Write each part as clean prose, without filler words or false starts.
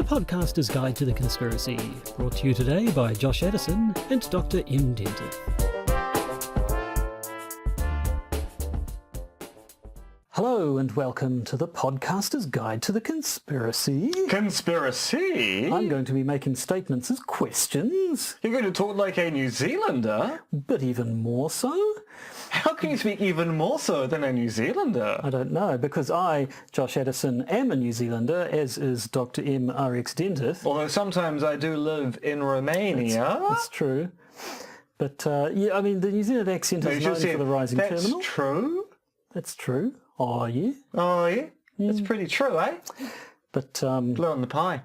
Podcaster's Guide to the Conspiracy, brought to you today by Josh Edison and Dr. M. Dentith. Hello and welcome to the Podcaster's Guide to the Conspiracy. Conspiracy? I'm going to be making statements as questions. You're going to talk like a New Zealander? But even more so? How can you speak even more so than a New Zealander? I don't know, because I, Josh Edison, am a New Zealander, as is Dr. M. Erich Dentith. Although sometimes I do live in Romania. That's true. But, yeah, I mean, the New Zealand accent is known for the rising terminal. That's true? That's true. Oh, yeah. Oh, yeah? That's pretty true, eh? But Blow on the pie.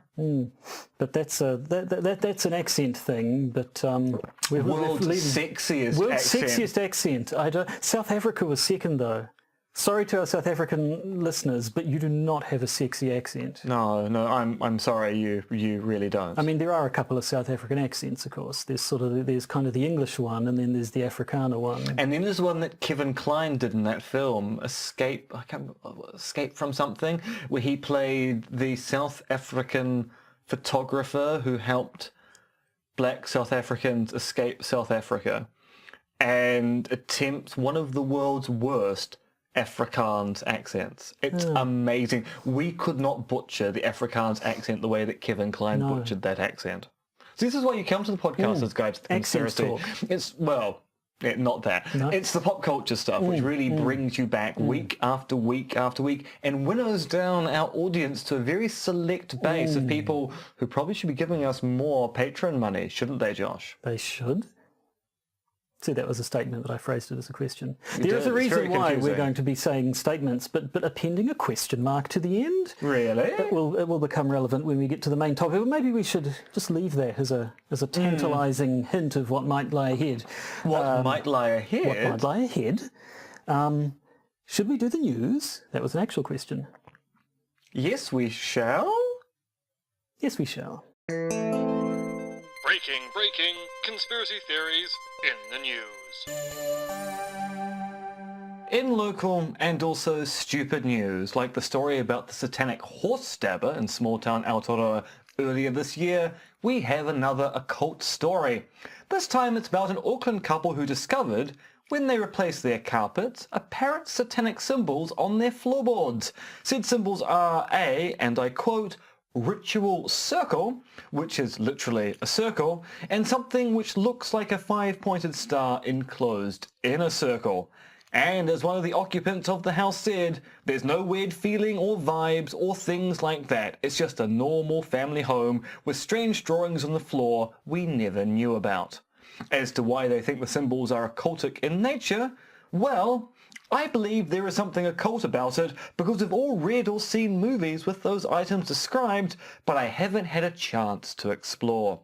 But that's that's an accent thing. But World's sexiest accent. South Africa was second though. Sorry to our South African listeners, but you do not have a sexy accent. No, I'm sorry, you really don't. I mean, there are a couple of South African accents, of course. There's kind of the English one, and then there's the Afrikaner one. And then there's one that Kevin Kline did in that film, Escape from Something, where he played the South African photographer who helped black South Africans escape South Africa and attempts one of the world's worst Afrikaans accents. It's amazing. We could not butcher the Afrikaans accent the way that Kevin Kline butchered that accent. So this is why you come to the Podcaster's Guide to the Conspiracy. Talk. It's, not that. No. It's the pop culture stuff, which really brings you back week after week after week and winnows down our audience to a very select base of people who probably should be giving us more Patreon money, shouldn't they, Josh? They should. See, that was a statement, but I phrased it as a question. You There is did. a It's reason very why confusing. we're going to be saying statements, but appending a question mark to the end. Really? It will become relevant when we get to the main topic. But maybe we should just leave that as a tantalising hint of what might lie ahead. What might lie ahead? What might lie ahead? Should we do the news? That was an actual question. Yes, we shall. Yes, we shall. Breaking conspiracy theories in the news. In local and also stupid news, like the story about the satanic horse stabber in small-town Aotearoa earlier this year, we have another occult story. This time it's about an Auckland couple who discovered, when they replaced their carpets, apparent satanic symbols on their floorboards. Said symbols are a, and I quote, ritual circle, which is literally a circle, and something which looks like a 5-pointed star enclosed in a circle. And as one of the occupants of the house said, there's no weird feeling or vibes or things like that. It's just a normal family home with strange drawings on the floor we never knew about. As to why they think the symbols are occultic in nature, well, I believe there is something occult about it because we've all read or seen movies with those items described, but I haven't had a chance to explore.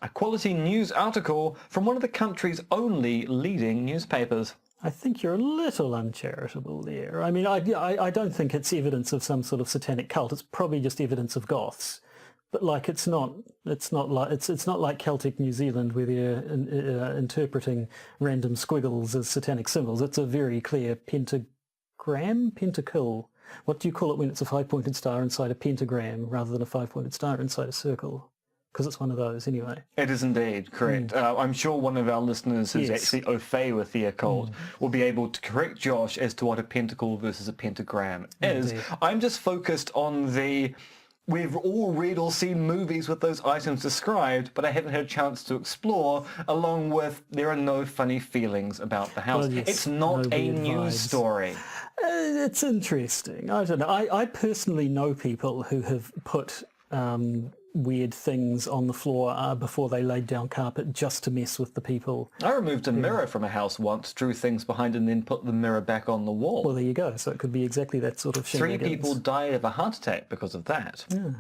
A quality news article from one of the country's only leading newspapers. I think you're a little uncharitable there. I mean, I don't think it's evidence of some sort of satanic cult. It's probably just evidence of goths. But like, it's not like Celtic New Zealand where they're interpreting random squiggles as satanic symbols. It's a very clear pentacle. What do you call it when it's a 5-pointed star inside a pentagram rather than a 5-pointed star inside a circle? Because it's one of those anyway. It is indeed, correct. I'm sure one of our listeners who's actually au fait with the occult will be able to correct Josh as to what a pentacle versus a pentagram is. Indeed. I'm just focused on the... We've all read or seen movies with those items described, but I haven't had a chance to explore, along with there are no funny feelings about the house. Well, yes, it's not no a weird news vibes. story. It's interesting. I don't know. I personally know people who have put weird things on the floor before they laid down carpet just to mess with the people. I removed a mirror from a house once, drew things behind and then put the mirror back on the wall. Well, there you go. So it could be exactly that sort of shenanigans. 3 people died of a heart attack because of that. Yeah.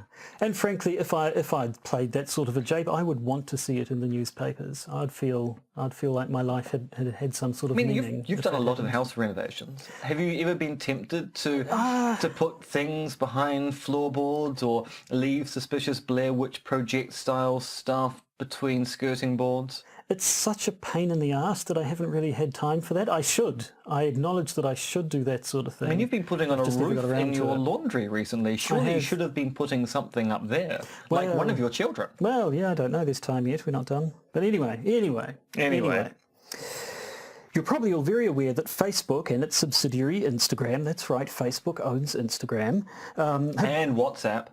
And frankly, if I'd played that sort of a jape, I would want to see it in the newspapers. I'd feel like my life had some sort of meaning. You've done a lot of house renovations. Have you ever been tempted to put things behind floorboards or leave suspicious Blair Witch Project style stuff between skirting boards? It's such a pain in the arse that I haven't really had time for that. I should. I acknowledge that I should do that sort of thing. I mean, you've been putting on a Just never roof got around in to your it. laundry recently. Surely you should have been putting something up there, like one of your children. Well, yeah, I don't know this time yet. We're not done. But anyway. You're probably all very aware that Facebook and its subsidiary Instagram, that's right, Facebook owns Instagram, And WhatsApp.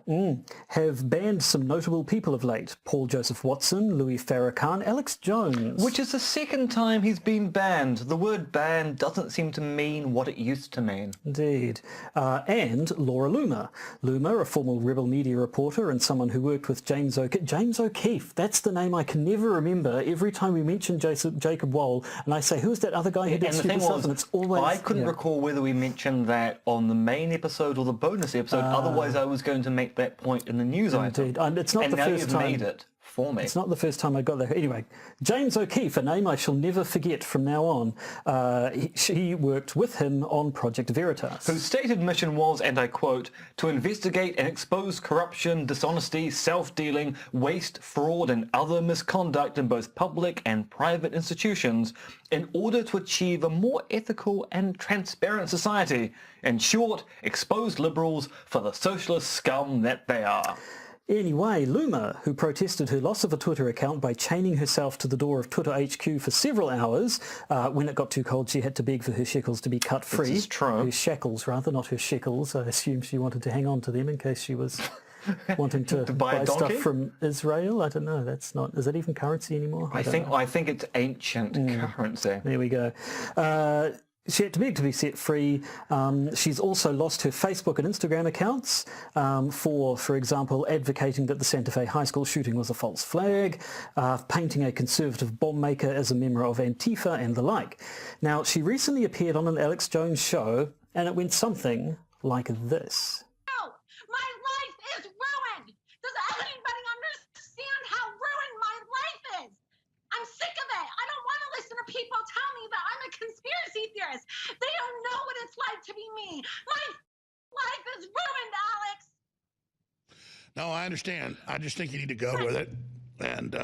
have banned some notable people of late. Paul Joseph Watson, Louis Farrakhan, Alex Jones. Which is the second time he's been banned. The word banned doesn't seem to mean what it used to mean. Indeed. And Laura Loomer. Loomer, a former Rebel Media reporter and someone who worked with James O'Keefe. That's the name I can never remember. Every time we mention Jacob Wohl, and I say, who's that other guy who did And the stupid thing stuff? was, And it's always... I couldn't recall whether we mentioned that on the main episode or the bonus episode. Otherwise, I was going to make that point in the news item. Indeed. And it's not the now first you've time. made it for me. It's not the first time I got there. Anyway, James O'Keefe, a name I shall never forget from now on. She worked with him on Project Veritas. Whose stated mission was, and I quote, to investigate and expose corruption, dishonesty, self-dealing, waste, fraud and other misconduct in both public and private institutions in order to achieve a more ethical and transparent society. In short, expose liberals for the socialist scum that they are. Anyway, Loomer, who protested her loss of a Twitter account by chaining herself to the door of Twitter HQ for several hours, when it got too cold she had to beg for her shekels to be cut free. This is true. Her shackles, rather, not her shekels. I assume she wanted to hang on to them in case she was wanting to buy a stuff donkey? from Israel. I don't know. That's not... Is that even currency anymore? I don't know. think it's ancient currency. There we go. She had to beg to be set free. She's also lost her Facebook and Instagram accounts for example, advocating that the Santa Fe High School shooting was a false flag, painting a conservative bomb maker as a member of Antifa and the like. Now, she recently appeared on an Alex Jones show, and it went something like this. My life is ruined! Does anybody understand how ruined my life is? I'm sick of it. I don't want to listen to people tell me that I'm a conspiracy theorist. They don't know what it's like to be me. My life is ruined, Alex. No, I understand. I just think you need to go with it. And,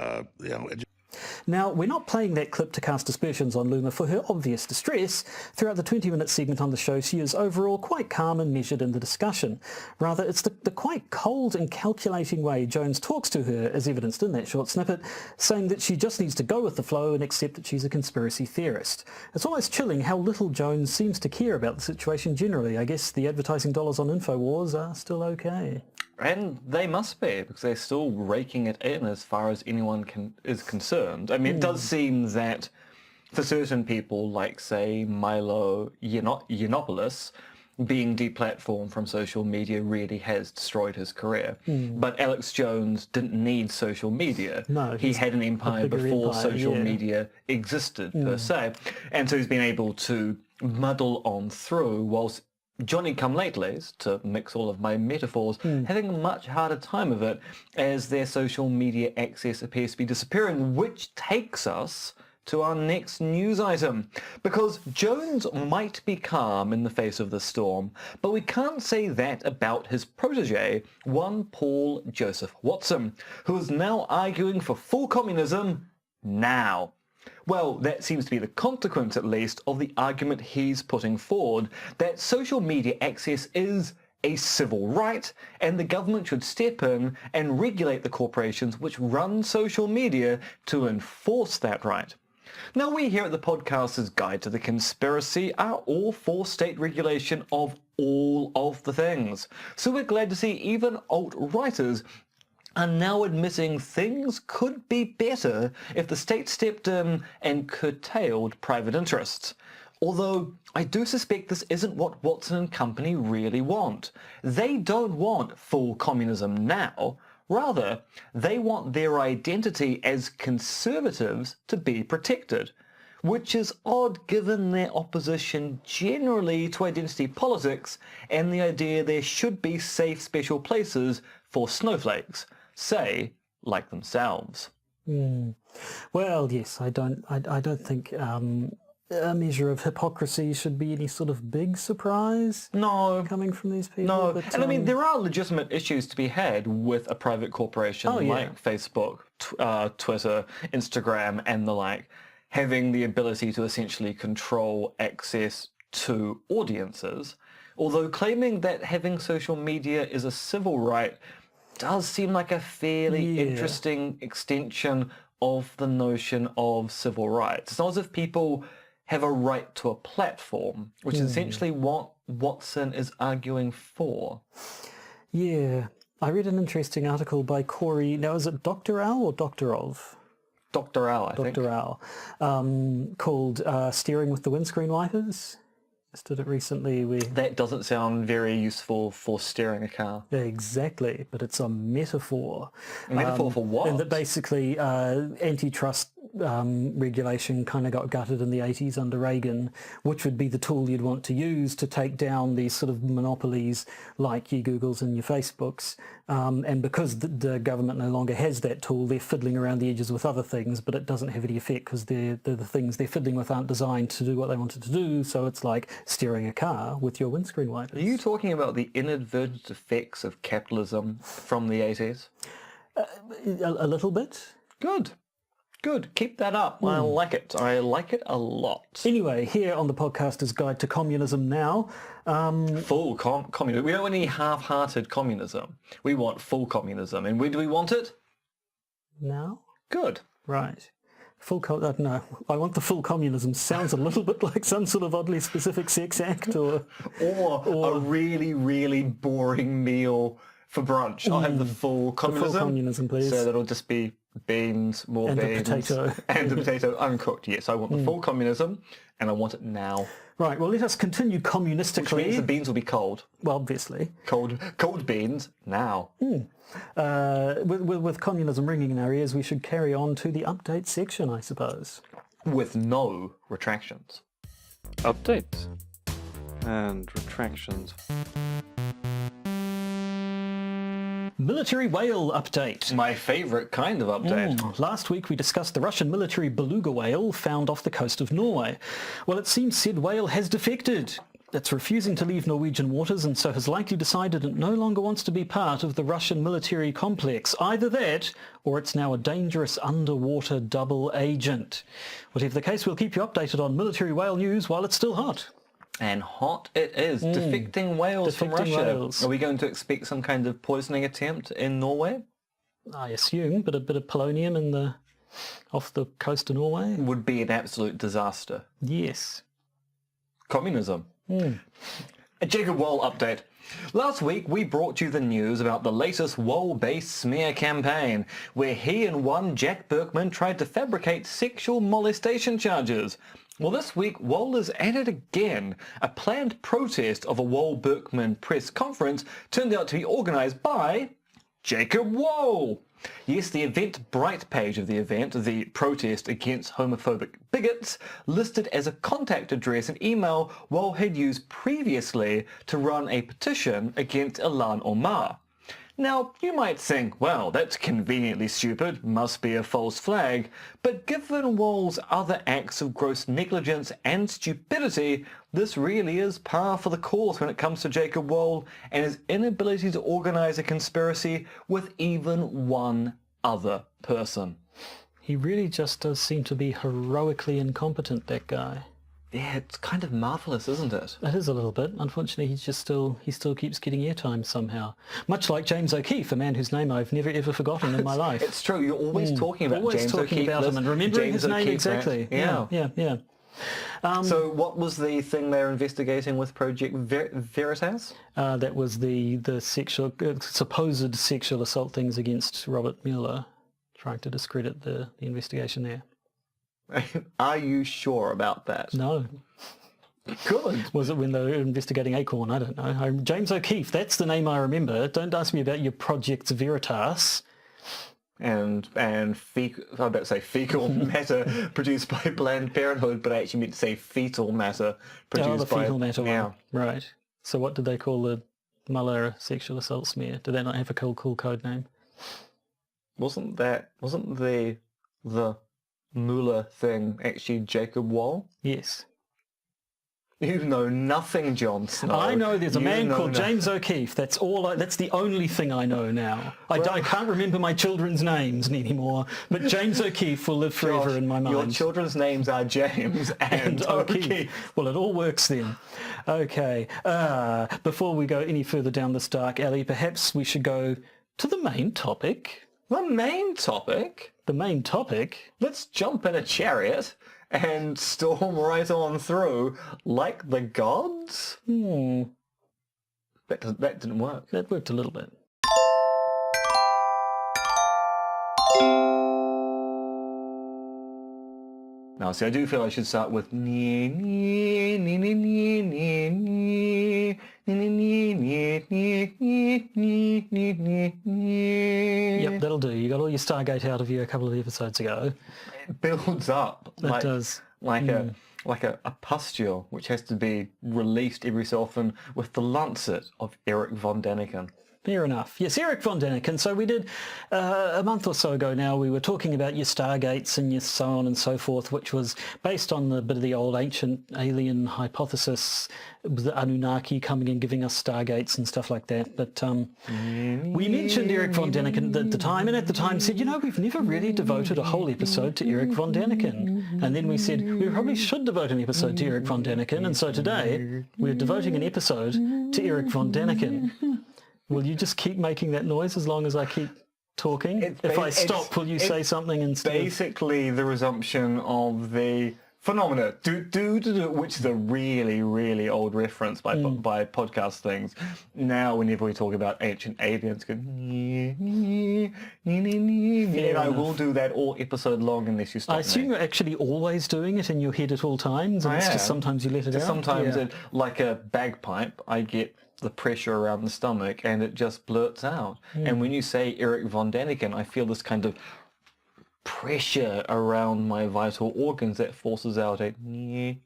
Now, we're not playing that clip to cast aspersions on Loomer for her obvious distress. Throughout the 20-minute segment on the show, she is overall quite calm and measured in the discussion. Rather, it's the quite cold and calculating way Jones talks to her, as evidenced in that short snippet, saying that she just needs to go with the flow and accept that she's a conspiracy theorist. It's almost chilling how little Jones seems to care about the situation generally. I guess the advertising dollars on InfoWars are still okay. And they must be, because they're still raking it in as far as anyone is concerned. I mean, it does seem that for certain people, like, say, Milo Yiannopoulos, being deplatformed from social media really has destroyed his career. But Alex Jones didn't need social media. No, he had an empire before empire, social yeah. media existed, per se. And so he's been able to muddle on through whilst Johnny-come-latelys, to mix all of my metaphors, having a much harder time of it as their social media access appears to be disappearing, which takes us to our next news item. Because Jones might be calm in the face of the storm, but we can't say that about his protege, one Paul Joseph Watson, who is now arguing for full communism now. Well, that seems to be the consequence, at least, of the argument he's putting forward, that social media access is a civil right, and the government should step in and regulate the corporations which run social media to enforce that right. Now, we here at the Podcaster's Guide to the Conspiracy are all for state regulation of all of the things, so we're glad to see even alt-righters are now admitting things could be better if the state stepped in and curtailed private interests. Although I do suspect this isn't what Watson and company really want. They don't want full communism now. Rather, they want their identity as conservatives to be protected, which is odd given their opposition generally to identity politics and the idea there should be safe special places for snowflakes, say, like themselves. Well, yes, I don't think a measure of hypocrisy should be any sort of big surprise No. coming from these people. No, but, and I mean, there are legitimate issues to be had with a private corporation like Facebook, Twitter, Instagram, and the like, having the ability to essentially control access to audiences. Although claiming that having social media is a civil right does seem like a fairly interesting extension of the notion of civil rights. It's not as if people have a right to a platform, which is essentially what Watson is arguing for. Yeah. I read an interesting article by Corey. Now, is it Dr. Al or Doctorov? Dr. Al, I think. Dr. Al, called Steering with the Windscreen Wipers. Just did it recently. That doesn't sound very useful for steering a car. Exactly, but it's a metaphor. A metaphor for what? And that basically antitrust regulation kind of got gutted in the 80s under Reagan, which would be the tool you'd want to use to take down these sort of monopolies like your Googles and your Facebooks. And because the government no longer has that tool, they're fiddling around the edges with other things, but it doesn't have any effect because the things they're fiddling with aren't designed to do what they wanted to do. So it's like steering a car with your windscreen wipers. Are you talking about the inadvertent effects of capitalism from the 80s? A little bit. Good. Good. Keep that up. I like it. I like it a lot. Anyway, here on the Podcaster's Guide to Communism now. Full communism. We don't want any half-hearted communism. We want full communism. And where do we want it? Now? Good. Right. No, I want the full communism. Sounds a little bit like some sort of oddly specific sex act or a really, really boring meal for brunch. I'll have the full communism. The full communism, please. So that'll just be beans, more and beans. And a potato. And a potato uncooked, yes. I want the full communism, and I want it now. Right, well, let us continue communistically. Which means the beans will be cold. Well, obviously. Cold beans, now. With communism ringing in our ears, we should carry on to the update section, I suppose. With no retractions. Updates and retractions. Military whale update. My favourite kind of update. Last week we discussed the Russian military beluga whale found off the coast of Norway. Well, it seems said whale has defected. It's refusing to leave Norwegian waters and so has likely decided it no longer wants to be part of the Russian military complex. Either that, or it's now a dangerous underwater double agent. Whatever the case, we'll keep you updated on military whale news while it's still hot. And hot it is. Defecting whales from Russia. Whales. Are we going to expect some kind of poisoning attempt in Norway? I assume, but a bit of polonium off the coast of Norway. Would be an absolute disaster. Yes. Communism. A Jacob Wohl update. Last week we brought you the news about the latest Wohl-based smear campaign, where he and one Jack Berkman tried to fabricate sexual molestation charges. Well, this week, Wohl is at it again. A planned protest of a Wohl-Berkman press conference turned out to be organised by Jacob Wohl. Yes, the Eventbrite page of the event, the protest against homophobic bigots, listed as a contact address and email Wohl had used previously to run a petition against Ilhan Omar. Now, you might think, well, that's conveniently stupid, must be a false flag, but given Wohl's other acts of gross negligence and stupidity, this really is par for the course when it comes to Jacob Wohl and his inability to organise a conspiracy with even one other person. He really just does seem to be heroically incompetent, that guy. Yeah, it's kind of marvellous, isn't it? It is a little bit. Unfortunately, he still keeps getting airtime somehow. Much like James O'Keefe, a man whose name I've never ever forgotten in my life. It's true. You're always talking about always James talking O'Keefe. About him and remembering James his name O'Keefe, exactly. right? Yeah. So what was the thing they're investigating with Project Veritas? That was the supposed sexual assault things against Robert Mueller, trying to discredit the investigation there. Are you sure about that? No. Good. Was it when they were investigating Acorn? I don't know. James O'Keefe, that's the name I remember. Don't ask me about your Project Veritas. And I'm about to say fecal matter produced by Planned Parenthood, but I actually meant to say fetal matter produced the fetal matter yeah. one. Right. So what did they call the Mueller sexual assault smear? Did that not have a cool code name? Wasn't the Mueller thing actually Jacob Wall? Yes. You know nothing, Jon Snow. I know there's a You man know called nothing. James O'Keefe. That's all. That's the only thing I know now. I can't remember my children's names anymore, but James O'Keefe will live forever Josh, in my mind. Your children's names are James and O'Keefe. Well, it all works then. Okay. Before we go any further down this dark alley, perhaps we should go to the main topic. The main topic? The main topic? Let's jump in a chariot and storm right on through like the gods? That didn't work. That worked a little bit. Now, see, I do feel I should start with Yep, that'll do. You got all your Stargate out of you a couple of episodes ago. It builds up. It does. Like a pustule, which has to be released every so often with the lancet of Erich von Daniken. Fair enough. Yes, Erich von Daniken. So we did, a month or so ago now, we were talking about your Stargates and your so on and so forth, which was based on a bit of the old ancient alien hypothesis, the Anunnaki coming and giving us Stargates and stuff like that. But we mentioned Erich von Daniken at the time, and at the time said, we've never really devoted a whole episode to Erich von Daniken. And then we said, we probably should devote an episode to Erich von Daniken, and so today we're devoting an episode to Erich von Daniken. Will you just keep making that noise as long as I keep talking? If I stop, will you say something instead? Basically the resumption of the phenomena, which is a really, really old reference by podcast things. Now, whenever we talk about ancient aliens, go, and I will do that all episode long unless you stop I assume you're actually always doing it in your head at all times, and it's just sometimes you let it out? Sometimes, like a bagpipe, I get the pressure around the stomach and it just blurts out. And when you say Erich von Daniken, I feel this kind of pressure around my vital organs that forces out a... You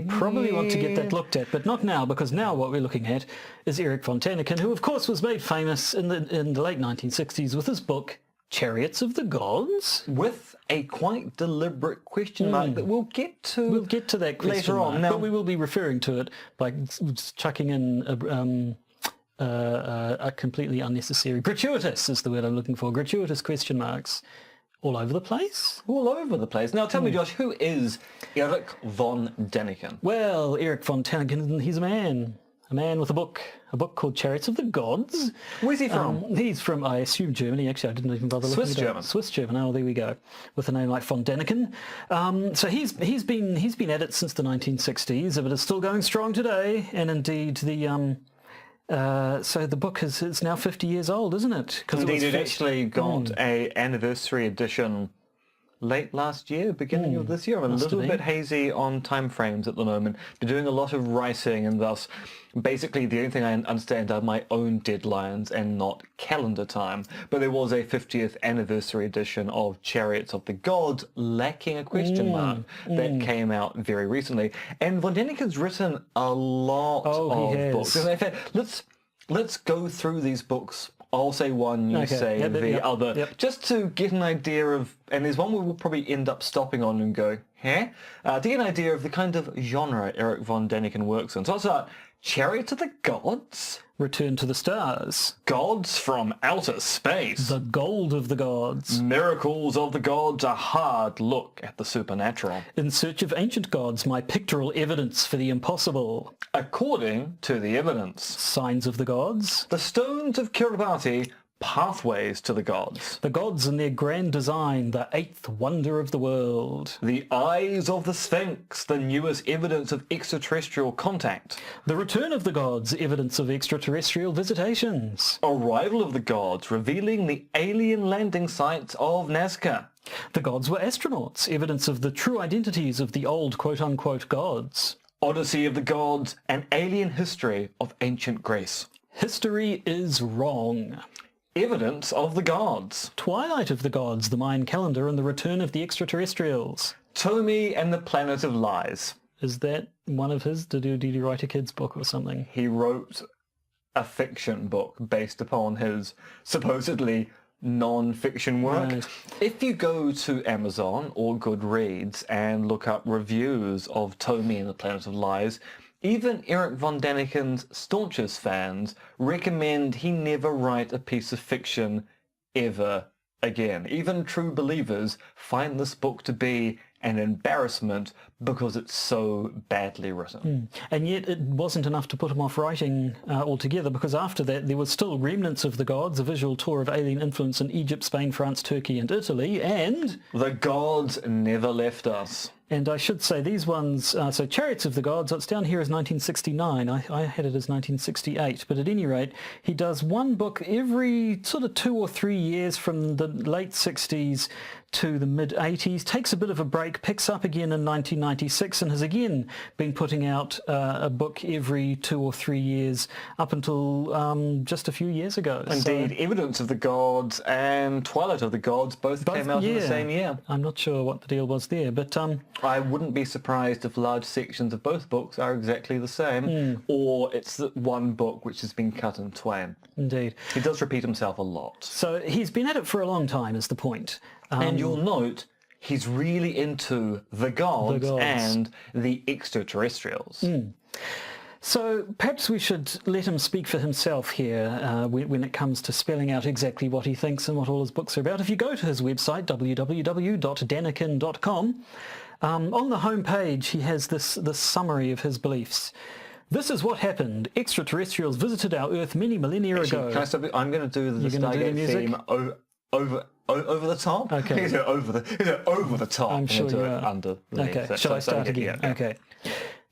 probably want to get that looked at, but not now, because now what we're looking at is Erich von Daniken, who of course was made famous in the late 1960s with his book Chariots of the Gods, with a quite deliberate question mark that we'll get to. We'll get to that question later on. mark, Now, but we will be referring to it by chucking in a completely unnecessary, gratuitous is the word I'm looking for, gratuitous question marks all over the place. all over the place. Now tell me, Josh, who is Erich von Daniken? Well, Erich von Daniken, he's a man with a book called Chariots of the Gods. Where's he from? He's from, I assume, Germany. Actually, I didn't even bother looking Swiss it up. German. Swiss German. Oh, there we go. With a name like von Daniken. So he's been at it since the 1960s, but it's still going strong today. And indeed, so the book is now 50 years old, isn't it? Indeed, it actually got a anniversary edition late last year, beginning of this year. I'm a little bit hazy on time frames at the moment. Been doing a lot of writing, and thus basically the only thing I understand are my own deadlines and not calendar time. But there was a 50th anniversary edition of Chariots of the Gods, lacking a question mark, that came out very recently. And von Daniken's written a lot of books. In fact, let's go through these books. I'll say one, you say the other, just to get an idea of, and there's one we will probably end up stopping on and go, to get an idea of the kind of genre Erich von Daniken works in. So I'll start, Chariots of the Gods? Return to the Stars. Gods from Outer Space. The Gold of the Gods. Miracles of the Gods, a hard look at the supernatural. In Search of Ancient Gods, my pictorial evidence for the impossible. According to the evidence. Signs of the Gods. The Stones of Kiribati, Pathways to the Gods. The Gods and their grand design, the eighth wonder of the world. The Eyes of the Sphinx, the newest evidence of extraterrestrial contact. The Return of the Gods, evidence of extraterrestrial visitations. Arrival of the Gods, revealing the alien landing sites of Nazca. The Gods were astronauts, evidence of the true identities of the old quote-unquote gods. Odyssey of the Gods, an alien history of ancient Greece. History is wrong. Evidence of the Gods. Twilight of the Gods, the Mayan calendar, and the Return of the Extraterrestrials. Ptolemy and the Planet of Lies. Is that one of his? Did he write a kid's book or something? He wrote a fiction book based upon his supposedly non-fiction work. Right. If you go to Amazon or Goodreads and look up reviews of Tommy and the Planet of Lies, even Erich von Daniken's staunchest fans recommend he never write a piece of fiction ever again. Even true believers find this book to be an embarrassment because it's so badly written. And yet it wasn't enough to put him off writing altogether, because after that there was still Remnants of the Gods, a visual tour of alien influence in Egypt, Spain, France, Turkey and Italy, and... The Gods Never Left Us. And I should say these ones, so Chariots of the Gods, it's down here as 1969. I had it as 1968. But at any rate, he does one book every sort of 2 or 3 years from the late 60s to the mid-80s, takes a bit of a break, picks up again in 1996, and has again been putting out a book every 2 or 3 years up until just a few years ago. Indeed, So, Evidence of the Gods and Twilight of the Gods both came out in the same year. I'm not sure what the deal was there, but... I wouldn't be surprised if large sections of both books are exactly the same, or it's the one book which has been cut in twain. Indeed. He does repeat himself a lot. So he's been at it for a long time, is the point. And you'll note he's really into the gods and the extraterrestrials. So perhaps we should let him speak for himself here when it comes to spelling out exactly what he thinks and what all his books are about. If you go to his website, www.daniken.com, on the home page he has this summary of his beliefs. This is what happened. Extraterrestrials visited our Earth many millennia ago. Can I stop you? I'm going to do the You're gonna do the Stargate music? theme over the top. Okay. Is it over the top? I'm sure you are. Under. Okay, shall I start again? Yeah. Okay.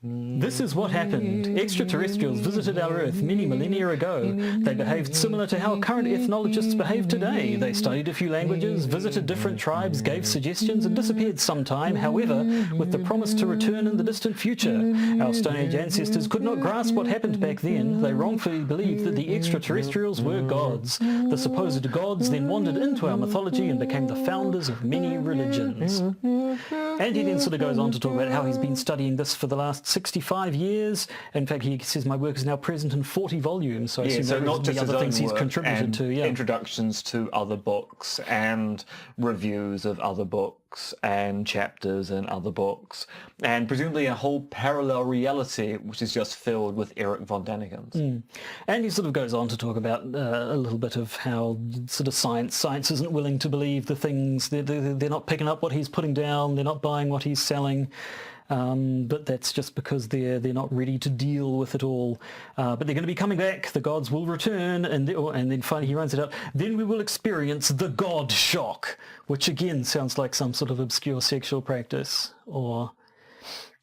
This is what happened. Extraterrestrials visited our Earth many millennia ago. They behaved similar to how current ethnologists behave today. They studied a few languages, visited different tribes, gave suggestions, and disappeared sometime, however, with the promise to return in the distant future. Our Stone Age ancestors could not grasp what happened back then. They wrongfully believed that the extraterrestrials were gods. The supposed gods then wandered into our mythology and became the founders of many religions. And he then sort of goes on to talk about how he's been studying this for the last 65 years. In fact, he says my work is now present in 40 volumes. So I assume so that not is just the his other own things he's work contributed and to. Yeah. introductions to other books and reviews of other books and chapters in other books, and presumably a whole parallel reality which is just filled with Erich von Danikens. And he sort of goes on to talk about a little bit of how sort of science isn't willing to believe the things, they're not picking up what he's putting down, they're not buying what he's selling. But that's just because they're not ready to deal with it all. But they're going to be coming back. The gods will return, and then finally he runs it out. Then we will experience the God shock, which again sounds like some sort of obscure sexual practice, or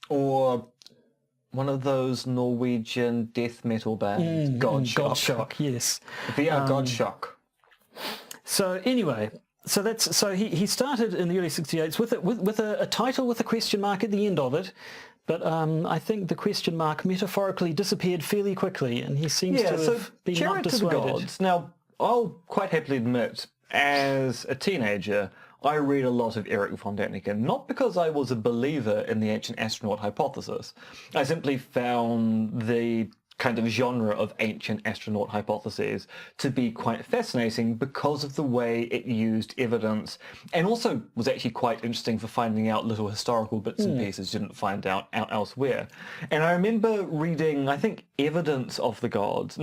one of those Norwegian death metal bands. God Shock. Yes. VR God Shock. So anyway. So he started in the early 68s with a title with a question mark at the end of it, but I think the question mark metaphorically disappeared fairly quickly, and he seems to have been not Chariots of the dissuaded. Gods. Now, I'll quite happily admit, as a teenager, I read a lot of Erich von Daniken, not because I was a believer in the ancient astronaut hypothesis. I simply found the kind of genre of ancient astronaut hypotheses to be quite fascinating because of the way it used evidence, and also was actually quite interesting for finding out little historical bits and pieces you didn't find out elsewhere. And I remember reading, I think, Evidence of the Gods,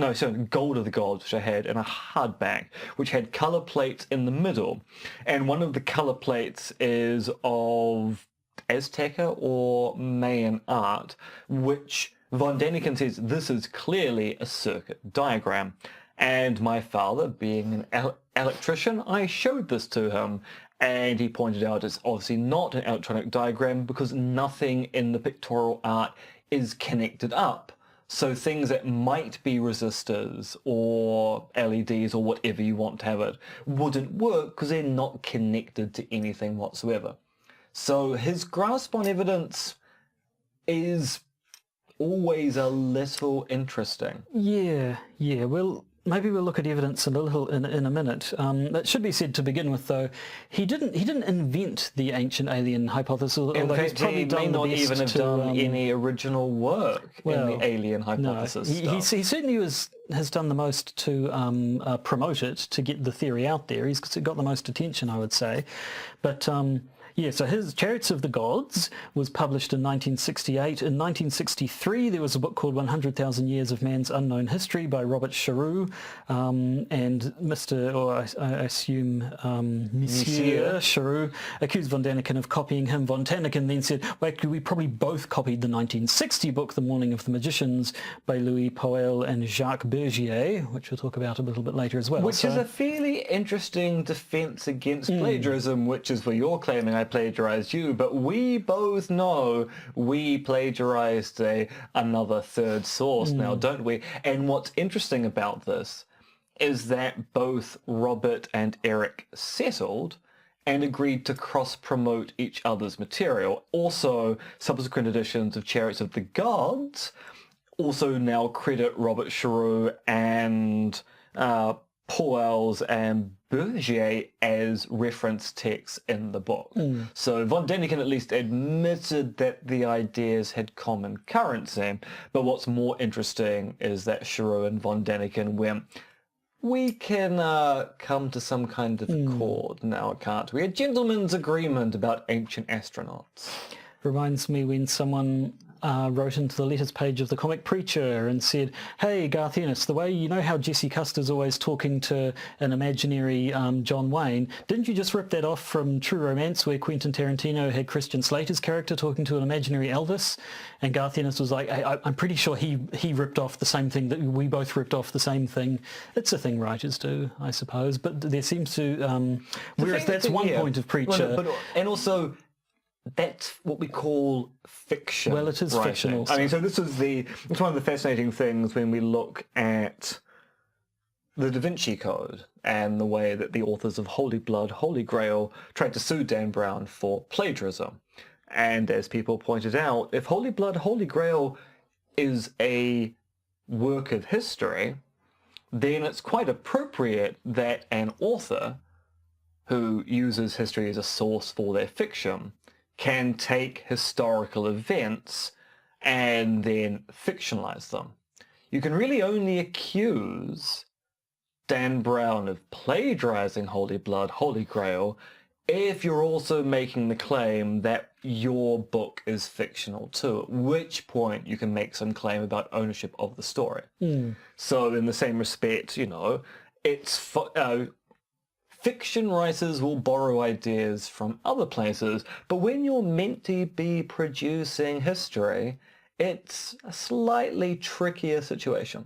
Gold of the Gods, which I had in a hardback, which had colour plates in the middle, and one of the colour plates is of Azteca or Mayan art, which von Daniken says this is clearly a circuit diagram. And my father, being an electrician, I showed this to him, and he pointed out it's obviously not an electronic diagram because nothing in the pictorial art is connected up. So things that might be resistors or LEDs or whatever you want to have it wouldn't work because they're not connected to anything whatsoever. So his grasp on evidence is always a little interesting. Yeah. Well, maybe we'll look at evidence in a minute. That should be said to begin with, though. He didn't invent the ancient alien hypothesis. In fact, he may not even have done any original work in the alien hypothesis he certainly has done the most to promote it, to get the theory out there. He's got the most attention, I would say. But so his Chariots of the Gods was published in 1968. In 1963, there was a book called 100,000 Years of Man's Unknown History by Robert Charroux, and I assume Monsieur Charroux accused von Daniken of copying him. Von Daniken then said, well, actually, we probably both copied the 1960 book, The Morning of the Magicians, by Louis Poel and Jacques Bergier, which we'll talk about a little bit later as well. Which is a fairly interesting defense against plagiarism, which is where you're claiming I plagiarized you, but we both know we plagiarized another third source now, don't we? And what's interesting about this is that both Robert and Erich settled and agreed to cross-promote each other's material. Also, subsequent editions of Chariots of the Gods also now credit Robert Charroux and Poels and Bergier as reference texts in the book. So von Daniken at least admitted that the ideas had common currency, but what's more interesting is that Charroux and von Daniken went, we can come to some kind of accord now, can't we? A gentleman's agreement about ancient astronauts. Reminds me when someone wrote into the letters page of the Comic Preacher and said, hey, Garth Ennis, the way you know how Jesse Custer's always talking to an imaginary John Wayne, didn't you just rip that off from True Romance where Quentin Tarantino had Christian Slater's character talking to an imaginary Elvis? And Garth Ennis was like, hey, I'm pretty sure he ripped off the same thing, that we both ripped off the same thing. It's a thing writers do, I suppose, but there seems to, whereas that's one point of Preacher. And also, that's what we call fiction. Well, it is writing. fictional. I mean, so it's one of the fascinating things when we look at the Da Vinci Code and the way that the authors of Holy Blood, Holy Grail tried to sue Dan Brown for plagiarism. And as people pointed out, if Holy Blood, Holy Grail is a work of history, then it's quite appropriate that an author who uses history as a source for their fiction can take historical events and then fictionalize them. You can really only accuse Dan Brown of plagiarizing Holy Blood, Holy Grail if you're also making the claim that your book is fictional too, at which point you can make some claim about ownership of the story. So in the same respect, it's fiction writers will borrow ideas from other places, but when you're meant to be producing history, it's a slightly trickier situation.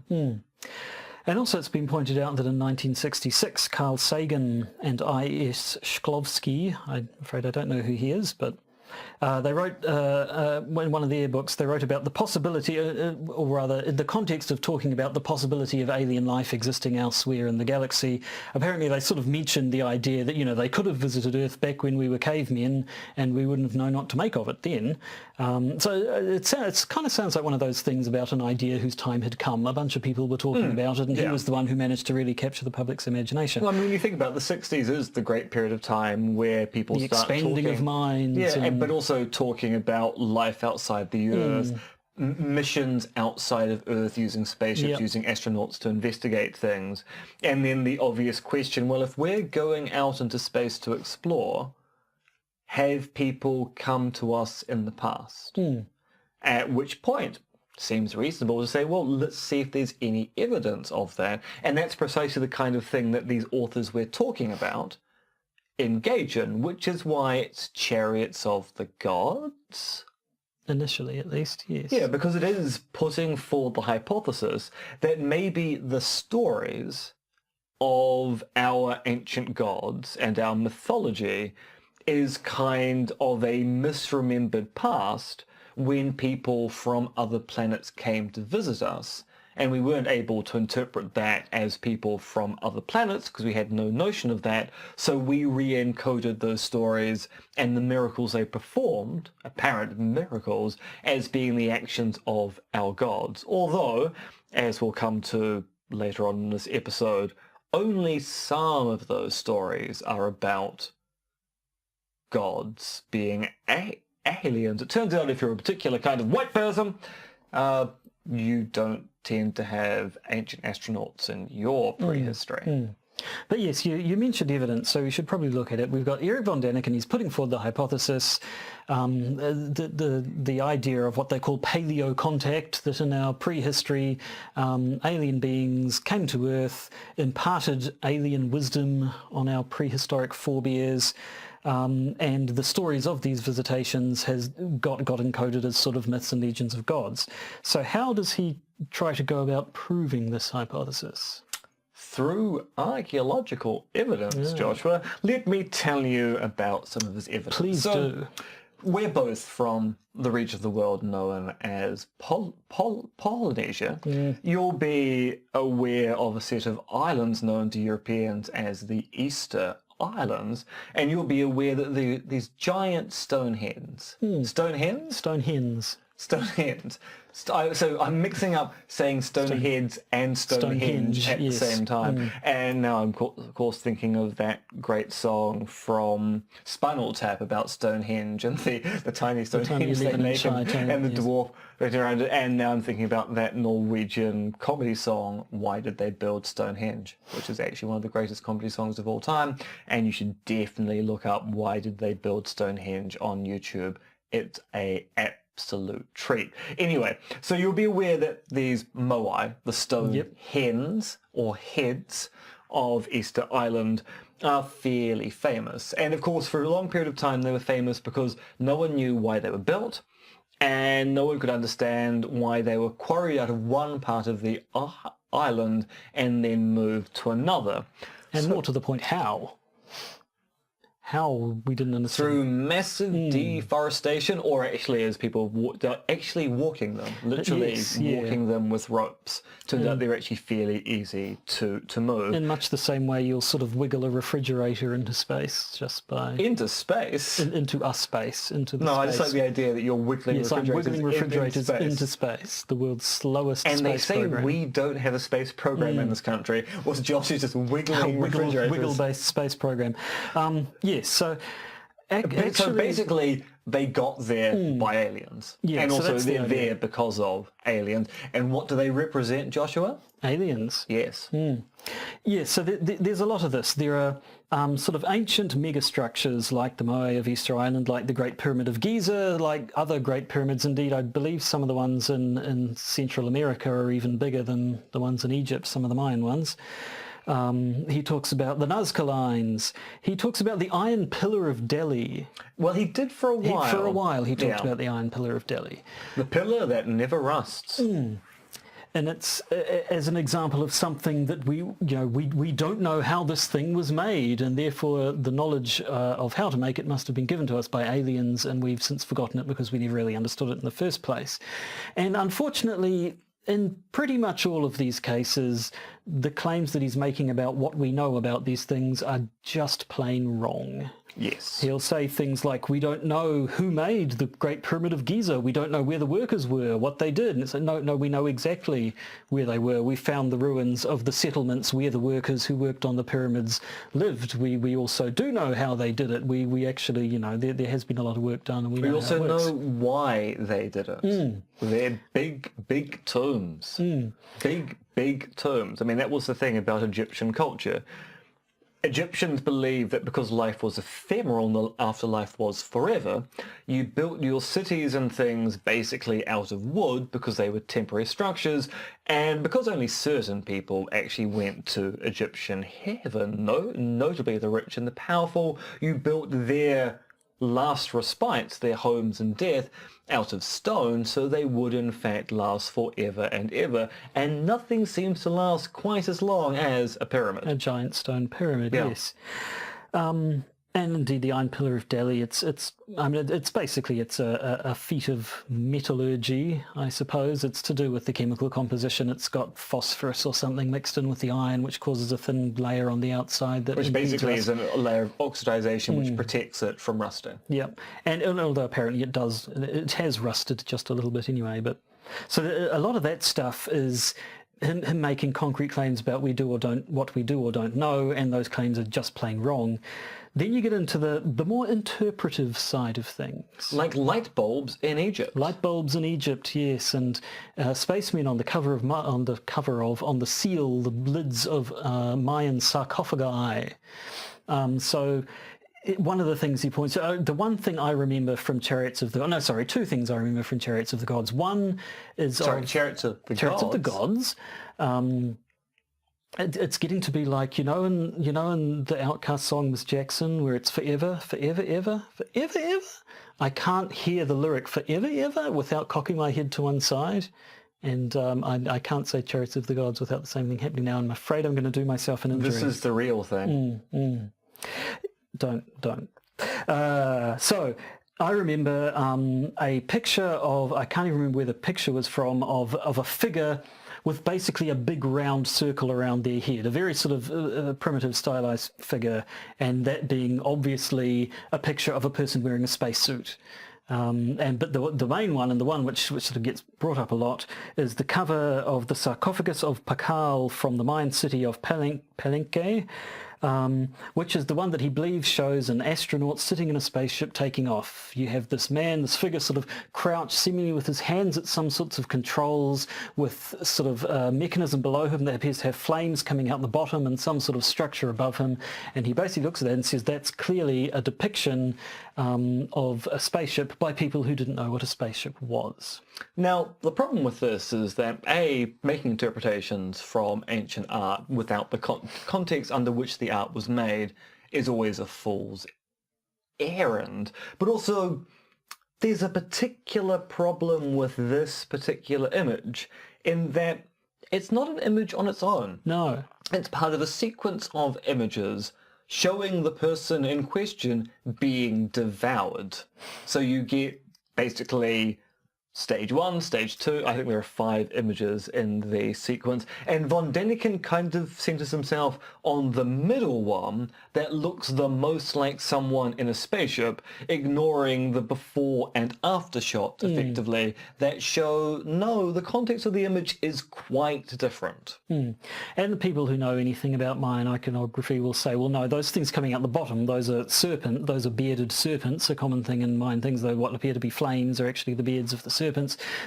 And also it's been pointed out that in 1966, Carl Sagan and I.S. Shklovsky, I'm afraid I don't know who he is, but they wrote, in one of their books, they wrote about the possibility, or rather in the context of talking about the possibility of alien life existing elsewhere in the galaxy. Apparently they sort of mentioned the idea that, they could have visited Earth back when we were cavemen and we wouldn't have known what to make of it then. So it kind of sounds like one of those things about an idea whose time had come. A bunch of people were talking about it and he was the one who managed to really capture the public's imagination. Well, I mean, when you think about it, the 60s is the great period of time where people the start talking... expanding of minds. Yeah, but also talking about life outside the Earth, missions outside of Earth using spaceships, using astronauts to investigate things. And then the obvious question, well, if we're going out into space to explore, have people come to us in the past? At which point, seems reasonable to say, well, let's see if there's any evidence of that. And that's precisely the kind of thing that these authors we're talking about engage in, which is why it's Chariots of the Gods. Initially, at least, yes. Yeah, because it is putting forward the hypothesis that maybe the stories of our ancient gods and our mythology is kind of a misremembered past when people from other planets came to visit us. And we weren't able to interpret that as people from other planets because we had no notion of that. So we re-encoded those stories and the miracles they performed, apparent miracles, as being the actions of our gods. Although, as we'll come to later on in this episode, only some of those stories are about gods being aliens. It turns out if you're a particular kind of white person, you don't tend to have ancient astronauts in your prehistory. But yes, you mentioned evidence, so we should probably look at it. We've got Erich von Daniken. He's putting forward the hypothesis, the idea of what they call paleo contact, that in our prehistory, alien beings came to Earth, imparted alien wisdom on our prehistoric forebears, and the stories of these visitations has got encoded as sort of myths and legends of gods. So how does he try to go about proving this hypothesis? Through archaeological evidence, Joshua. Let me tell you about some of this evidence. Please do. We're both from the region of the world known as Polynesia. You'll be aware of a set of islands known to Europeans as the Easter Islands, and you'll be aware that these giant stone hens. Stone hens? Stone hens. Stone hens. So I'm mixing up saying Stoneheads and Stonehenge at the same time. And now I'm, of course, thinking of that great song from Spinal Tap about Stonehenge and the tiny Stonehenge they make and the dwarf right around it. And now I'm thinking about that Norwegian comedy song, Why Did They Build Stonehenge? Which is actually one of the greatest comedy songs of all time. And you should definitely look up Why Did They Build Stonehenge on YouTube. It's a absolute treat. Anyway, so you'll be aware that these moai, the stone hens or heads of Easter Island, are fairly famous. And of course, for a long period of time, they were famous because no one knew why they were built, and no one could understand why they were quarried out of one part of the island and then moved to another. And more to the point, how? How we didn't understand. Through massive deforestation, or actually as people actually walking them, literally walking them with ropes. Turns out they're actually fairly easy to move. In much the same way you'll sort of wiggle a refrigerator into space just by... Into space? Into a space, into the space. I just like the idea that you're wiggling refrigerators into space. The world's slowest space program. And they say we don't have a space program in this country. Well, Josh is just wiggling refrigerators. Wiggle-based space program. Yes, so... So basically, they got there by aliens. Yeah, and so also that's they're there because of aliens. And what do they represent, Joshua? Aliens. Yes. Yes, so there's a lot of this. There are sort of ancient megastructures like the Moai of Easter Island, like the Great Pyramid of Giza, like other great pyramids. Indeed, I believe some of the ones in Central America are even bigger than the ones in Egypt, some of the Mayan ones. He talks about the Nazca Lines. He talks about the Iron Pillar of Delhi. Well, he did for a while. He talked about the Iron Pillar of Delhi. The pillar that never rusts. And it's as an example of something that we don't know how this thing was made, and therefore the knowledge of how to make it must have been given to us by aliens, and we've since forgotten it because we never really understood it in the first place. And unfortunately, in pretty much all of these cases, the claims that he's making about what we know about these things are just plain wrong. Yes. He'll say things like, we don't know who made the Great Pyramid of Giza. We don't know where the workers were, what they did. And it's like, no, we know exactly where they were. We found the ruins of the settlements where the workers who worked on the pyramids lived. We also do know how they did it. We actually, there has been a lot of work done. And we also know why they did it. They're big tombs. Big tombs. I mean, that was the thing about Egyptian culture. Egyptians believed that because life was ephemeral and the afterlife was forever, you built your cities and things basically out of wood because they were temporary structures, and because only certain people actually went to Egyptian heaven, notably the rich and the powerful, you built their last respites, their homes in death, out of stone, so they would in fact last forever and ever, and nothing seems to last quite as long as a pyramid. A giant stone pyramid, yes. And indeed, the Iron Pillar of Delhi, it's basically a feat of metallurgy, I suppose. It's to do with the chemical composition. It's got phosphorus or something mixed in with the iron, which causes a thin layer on the outside. Which basically is a layer of oxidization which protects it from rusting. Yeah, and although apparently it has rusted just a little bit anyway. But so a lot of that stuff is him making concrete claims about what we do or don't know, and those claims are just plain wrong. Then you get into the more interpretive side of things. Like light bulbs in Egypt. Light bulbs in Egypt, yes, and spacemen on the seal, the lids of Mayan sarcophagi. One of the things he points out, the one thing I remember from Chariots of the... two things I remember from Chariots of the Gods. One is... Chariots of the Gods. It's getting to be like, in the Outcast song Miss Jackson, where it's forever, forever, ever, forever, ever. I can't hear the lyric forever, ever without cocking my head to one side. And I can't say Chariots of the Gods without the same thing happening now. I'm afraid I'm going to do myself an injury. This is the real thing. Don't. So I remember a picture of, I can't even remember where the picture was from, of a figure with basically a big round circle around their head, a very sort of primitive stylized figure, and that being obviously a picture of a person wearing a spacesuit. But the main one, and the one which sort of gets brought up a lot, is the cover of the sarcophagus of Pakal from the Mayan city of Palenque, which is the one that he believes shows an astronaut sitting in a spaceship taking off. You have this figure sort of crouched, seemingly with his hands at some sorts of controls, with sort of a mechanism below him that appears to have flames coming out the bottom and some sort of structure above him. And he basically looks at that and says that's clearly a depiction of a spaceship by people who didn't know what a spaceship was. Now, the problem with this is that, A, making interpretations from ancient art without the context under which the art was made is always a fool's errand. But also, there's a particular problem with this particular image in that it's not an image on its own. No. It's part of a sequence of images showing the person in question being devoured. So you get basically stage 1, stage 2, I think there are 5 images in the sequence, and von Daniken kind of centers himself on the middle one that looks the most like someone in a spaceship, ignoring the before and after shot, effectively, that show, no, the context of the image is quite different. And the people who know anything about Mayan iconography will say, well, no, those things coming out the bottom, those are bearded serpents, a common thing in Mayan things, though what appear to be flames are actually the beards of the serpents.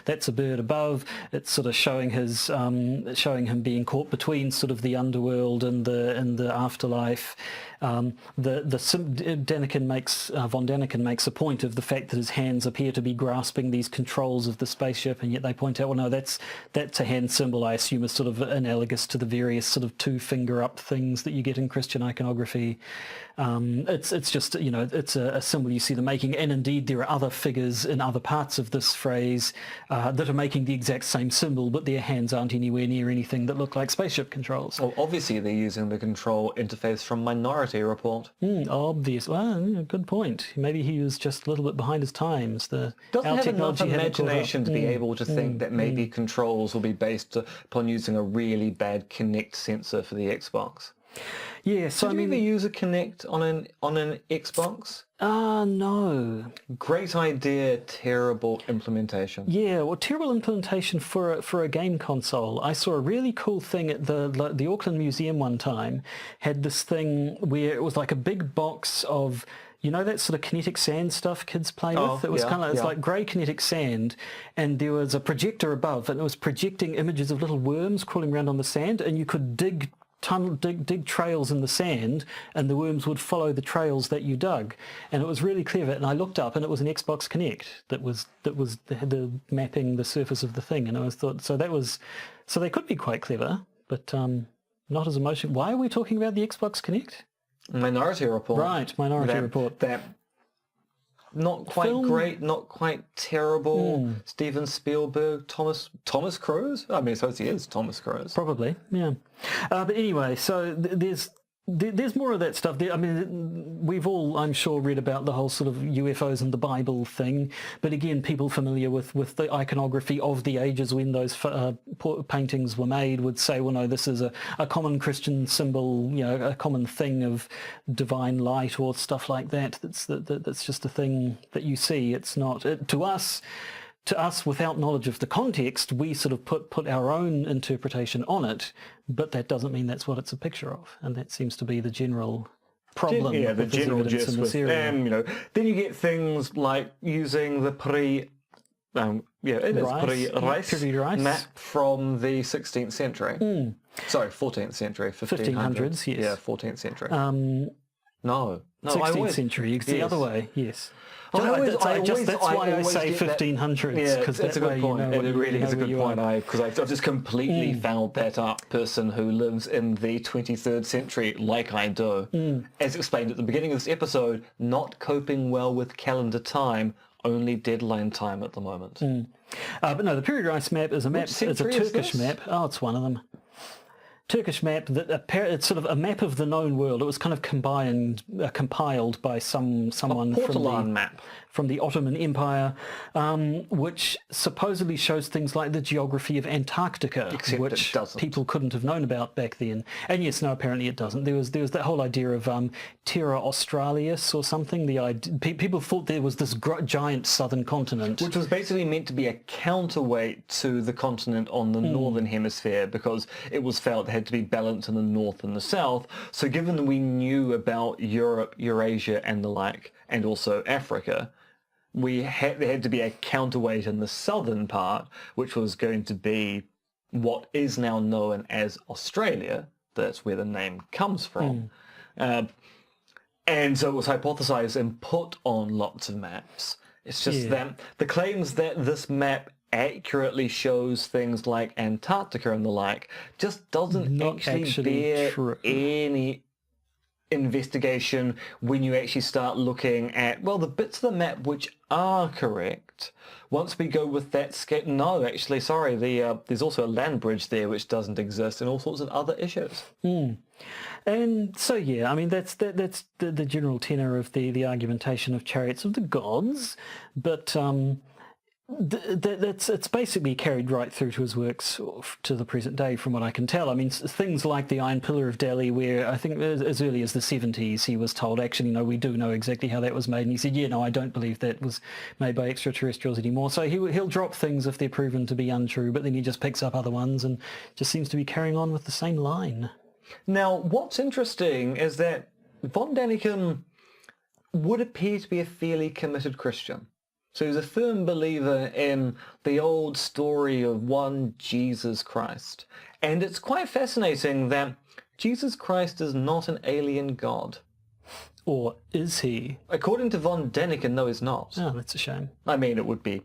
That's a bird above. It's sort of showing him being caught between sort of the underworld and the afterlife. Von Daniken makes a point of the fact that his hands appear to be grasping these controls of the spaceship, and yet they point out, well, no, that's a hand symbol. I assume is sort of analogous to the various sort of 2-finger up things that you get in Christian iconography. It's just, it's a symbol you see them making, and indeed there are other figures in other parts of this phrase that are making the exact same symbol, but their hands aren't anywhere near anything that look like spaceship controls. Well, obviously they're using the control interface from Minority Report. Obvious. Well, good point. Maybe he was just a little bit behind his times. Doesn't have enough imagination to be able to think that maybe controls will be based upon using a really bad Kinect sensor for the Xbox. Yeah, so Did you ever use a Kinect on an Xbox? No. Great idea, terrible implementation. Yeah, well, terrible implementation for a game console. I saw a really cool thing at the Auckland Museum one time. Had this thing where it was like a big box of, that sort of kinetic sand stuff kids play with? It was it's like grey kinetic sand, and there was a projector above, and it was projecting images of little worms crawling around on the sand, and you could dig trails in the sand, and the worms would follow the trails that you dug, and it was really clever. And I looked up, and it was an Xbox Kinect that had the mapping the surface of the thing, and I thought, so they could be quite clever, but not as emotional. Why are we talking about the Xbox Kinect? Minority Report. Right, Minority Report. That not quite great, not quite terrible. Steven Spielberg, Thomas Cruise? I mean, I suppose he is Thomas Cruise. Probably, yeah. But anyway, so there's more of that stuff. I mean, we've all, I'm sure, read about the whole sort of UFOs and the Bible thing. But again, people familiar with the iconography of the ages when those paintings were made would say, well, no, this is a common Christian symbol, a common thing of divine light or stuff like that. That's just a thing that you see. It's not, to us, to us, without knowledge of the context, we sort of put our own interpretation on it, but that doesn't mean that's what it's a picture of, and that seems to be the general problem. Yeah, the with this general evidence gist in this with, area. then you get things like using the Rice map from the 16th century. Sorry, 14th century, 1500s, yes. Yeah, 14th century. No, 16th century, it's the other way, yes. That's why I say 1500s, because that's a good point. It really is a good point. Because I've just completely fouled that up. Person who lives in the 23rd century, like I do, as explained at the beginning of this episode, not coping well with calendar time, only deadline time at the moment. But no, the period rice map is a map. It's a Turkish map. Oh, it's one of them. Turkish map that it's sort of a map of the known world. It was kind of compiled by someone from the Ottoman Empire, which supposedly shows things like the geography of Antarctica, which people couldn't have known about back then. And yes, no, apparently it doesn't. There was that whole idea of Terra Australis or something. People thought there was this giant southern continent, which was basically meant to be a counterweight to the continent on the northern hemisphere, because it was felt it had to be balanced in the north and the south. So given that we knew about Europe, Eurasia and the like, and also Africa, there had to be a counterweight in the southern part, which was going to be what is now known as Australia. That's where the name comes from. And so it was hypothesized and put on lots of maps. It's just that the claims that this map accurately shows things like Antarctica and the like just doesn't actually bear any investigation when you actually start looking at, well, the bits of the map which are correct. Once we go with that sketch, no, actually, sorry, there's also a land bridge there which doesn't exist, and all sorts of other issues. And so, yeah, I mean, that's the general tenor of the argumentation of Chariots of the Gods, but it's basically carried right through to his works to the present day, from what I can tell. I mean, things like the Iron Pillar of Delhi, where I think as early as the 70s he was told, actually, no, we do know exactly how that was made. And he said, yeah, no, I don't believe that was made by extraterrestrials anymore. So he'll drop things if they're proven to be untrue, but then he just picks up other ones and just seems to be carrying on with the same line. Now, what's interesting is that von Daniken would appear to be a fairly committed Christian. So he's a firm believer in the old story of one Jesus Christ. And it's quite fascinating that Jesus Christ is not an alien god. Or is he? According to von Daniken, no, he's not. Oh, that's a shame. I mean, it would be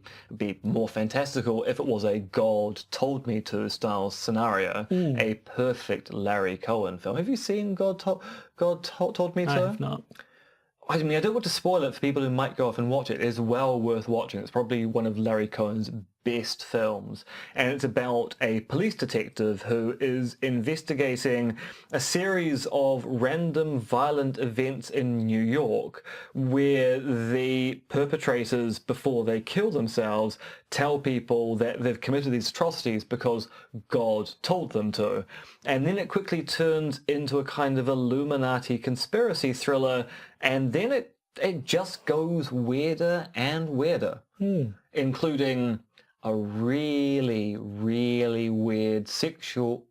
more fantastical if it was a God told me to style scenario, a perfect Larry Cohen film. Have you seen God told me to? I have not. I mean, I don't want to spoil it for people who might go off and watch it. It's well worth watching. It's probably one of Larry Cohen's best films. And it's about a police detective who is investigating a series of random violent events in New York where the perpetrators, before they kill themselves, tell people that they've committed these atrocities because God told them to. And then it quickly turns into a kind of Illuminati conspiracy thriller, and then it just goes weirder and weirder, including a really, really weird sexual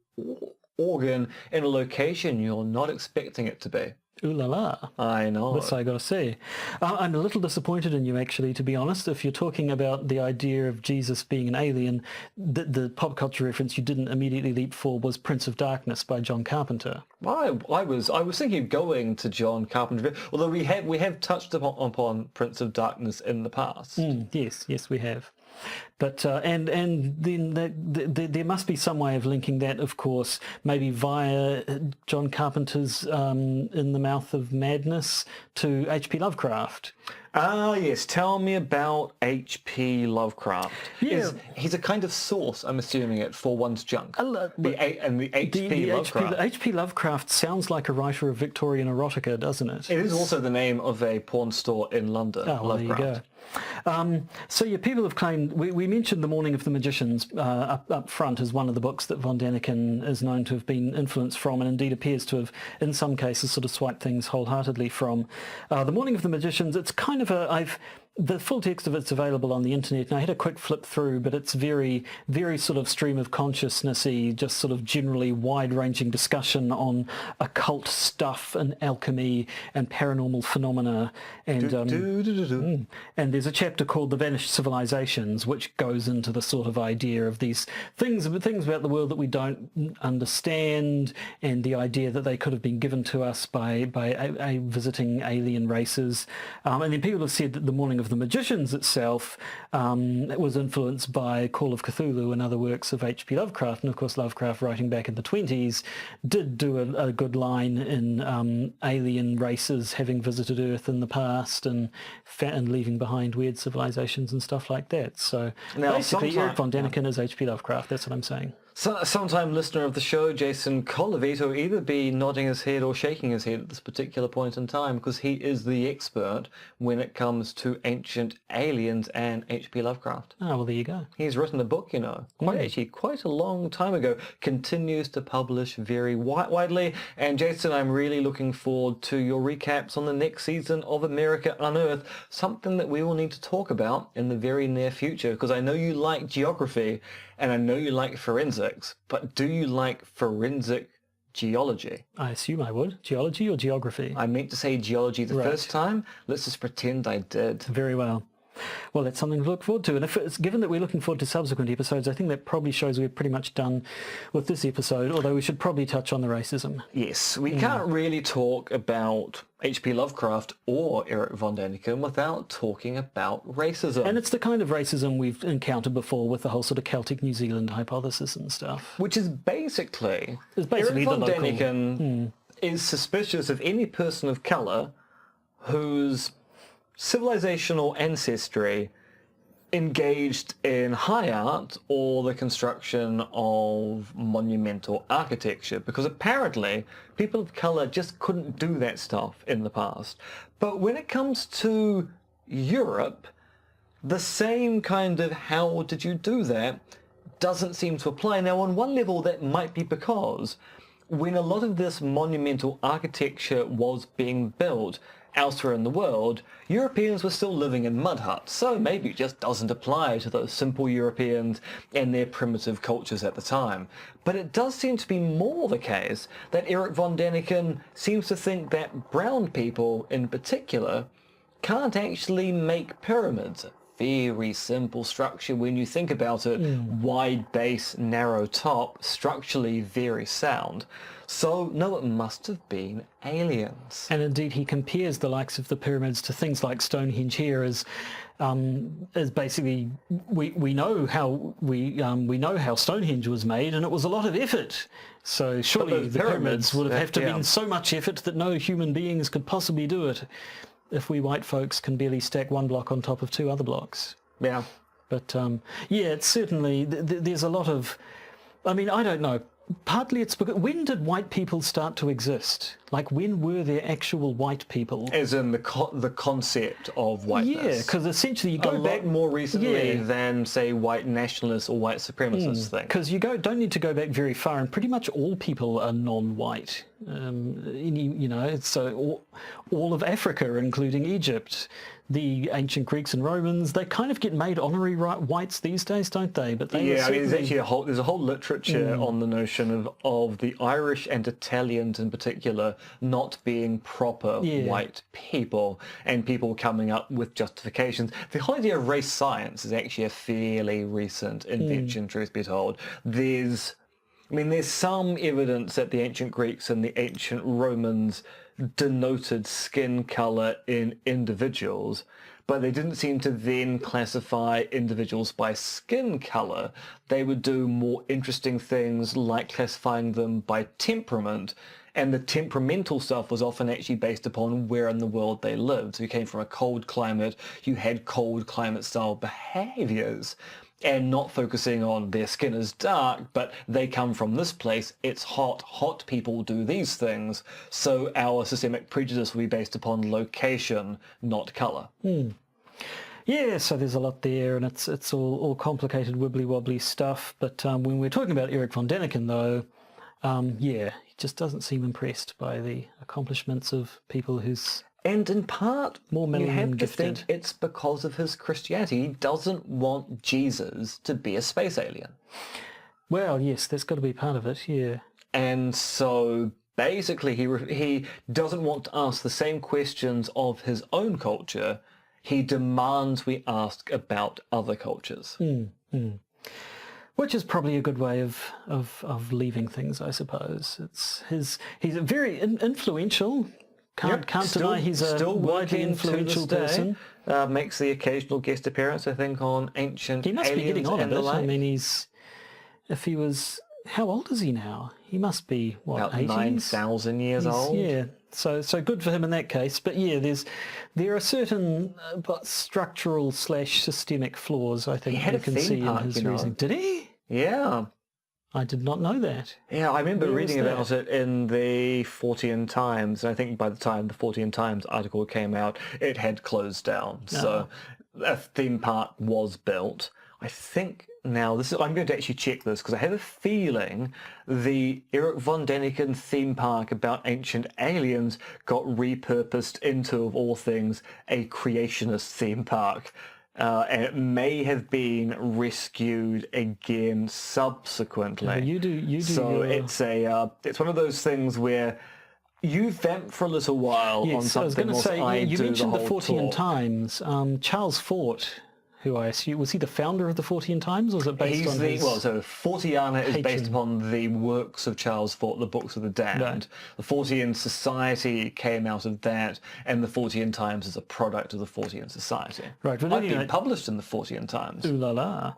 organ in a location you're not expecting it to be. Ooh la la. I know. That's what I got to say. I'm a little disappointed in you, actually, to be honest. If you're talking about the idea of Jesus being an alien, the pop culture reference you didn't immediately leap for was Prince of Darkness by John Carpenter. I was thinking of going to John Carpenter, although we have touched upon Prince of Darkness in the past. Yes, we have. But and then there must be some way of linking that, of course, maybe via John Carpenter's In the Mouth of Madness to H.P. Lovecraft. Ah, yes. Tell me about H.P. Lovecraft. Yeah. He's a kind of source, I'm assuming it, for one's junk. The H.P. Lovecraft. H.P. Lovecraft sounds like a writer of Victorian erotica, doesn't it? It is also the name of a porn store in London. Oh, well, there you go. So yeah, people have claimed, we mentioned The Morning of the Magicians up front as one of the books that von Daniken is known to have been influenced from, and indeed appears to have, in some cases, sort of swiped things wholeheartedly from. The Morning of the Magicians, it's kind of the full text of it's available on the internet, and I had a quick flip through, but it's very, very sort of stream of consciousness-y, just sort of generally wide-ranging discussion on occult stuff and alchemy and paranormal phenomena. And and there's a chapter called The Vanished Civilizations, which goes into the sort of idea of these things about the world that we don't understand, and the idea that they could have been given to us by visiting alien races. And then people have said that the Morning of the Magicians itself was influenced by Call of Cthulhu and other works of H.P. Lovecraft. And of course, Lovecraft, writing back in the 20s, did do a good line in alien races having visited Earth in the past and leaving behind weird civilizations and stuff like that. So now, basically, Erich von Daniken is H.P. Lovecraft. That's what I'm saying. So, sometime listener of the show, Jason Colavito, will either be nodding his head or shaking his head at this particular point in time, because he is the expert when it comes to ancient aliens and H.P. Lovecraft. Oh, well, there you go. He's written a book, you know, quite a long time ago, continues to publish very widely. And Jason, I'm really looking forward to your recaps on the next season of America Unearthed, something that we will need to talk about in the very near future, because I know you like geography, and I know you like forensics, but do you like forensic geology? I assume I would. Geology or geography? I meant to say geology the first time. Let's just pretend I did. Very well. Well, that's something to look forward to. And if it's, given that we're looking forward to subsequent episodes, I think that probably shows we're pretty much done with this episode, although we should probably touch on the racism. Yes, we can't really talk about H.P. Lovecraft or Erich von Daniken without talking about racism. And it's the kind of racism we've encountered before with the whole sort of Celtic New Zealand hypothesis and stuff. Which is basically Erich von Daniken is suspicious of any person of colour whose civilizational ancestry engaged in high art or the construction of monumental architecture, because apparently people of colour just couldn't do that stuff in the past. But when it comes to Europe, the same kind of how did you do that doesn't seem to apply. Now, on one level, that might be because when a lot of this monumental architecture was being built elsewhere in the world, Europeans were still living in mud huts, so maybe it just doesn't apply to those simple Europeans and their primitive cultures at the time. But it does seem to be more the case that Erich von Daniken seems to think that brown people in particular can't actually make pyramids. Very simple structure when you think about it. Wide base, narrow top, structurally very sound. So, no, it must have been aliens. And indeed, he compares the likes of the pyramids to things like Stonehenge here as basically we know how Stonehenge was made, and it was a lot of effort. So surely the pyramids would have to have been so much effort that no human beings could possibly do it, if we white folks can barely stack one block on top of two other blocks. Yeah. But yeah, it's certainly there's a lot of. I mean, I don't know. Partly it's because when did white people start to exist? Like, when were there actual white people? As in the concept of whiteness. Yeah, because essentially you go back more recently than, say, white nationalists or white supremacists thing. Because you don't need to go back very far, and pretty much all people are non-white. So all of Africa, including Egypt, the ancient Greeks and Romans, they kind of get made honorary whites these days, don't they? But they there's actually a whole literature on the notion of the Irish and Italians in particular not being proper white people, and people coming up with justifications. The whole idea of race science is actually a fairly recent invention, truth be told. There's some evidence that the ancient Greeks and the ancient Romans denoted skin color in individuals, but they didn't seem to then classify individuals by skin color. They would do more interesting things like classifying them by temperament, and the temperamental stuff was often actually based upon where in the world they lived. So you came from a cold climate, you had cold climate style behaviors, and not focusing on their skin is dark, but they come from this place, it's hot, hot people do these things, so our systemic prejudice will be based upon location, not colour. Yeah, so there's a lot there, and it's all complicated, wibbly-wobbly stuff, but when we're talking about Erich von Daniken, though, he just doesn't seem impressed by the accomplishments of people whose And in part, More you melanin have to gifted. think it's because of his Christianity. He doesn't want Jesus to be a space alien. Well, yes, that's got to be part of it, yeah. And so basically he doesn't want to ask the same questions of his own culture. He demands we ask about other cultures. Which is probably a good way of leaving things, I suppose. He's a very influential. Can't deny he's a still widely working to influential this day. person. Makes the occasional guest appearance, I think, on Ancient He must be Aliens getting on a and the bit. I like. mean, how old is he now? He must be, what, About 80s? 9,000 years old. Yeah, so good for him in that case. But yeah, there are certain structural / systemic flaws, I think, He had you a can theme see park, in his you know. reasoning. Did he? Yeah. I did not know that. Yeah, I remember Where reading was about it in the Fortean Times. And I think by the time the Fortean Times article came out, it had closed down. So a theme park was built. I think now, I'm going to actually check this because I have a feeling the Erich von Daniken theme park about ancient aliens got repurposed into, of all things, a creationist theme park. And it may have been rescued again subsequently. Yeah, you do. So it's one of those things where you vamp for a little while on Yes, I was something going to say, I you do mentioned the whole Fortean talk. Times. Charles Fort, who I assume, was he the founder of the Fortean Times, or was it based on his... So Forteana is based patron? upon the works of Charles Fort, the Books of the Damned. Right. The Fortean Society came out of that, and the Fortean Times is a product of the Fortean Society. Right, but I've anyway- been published in the Fortean Times. Ooh la la.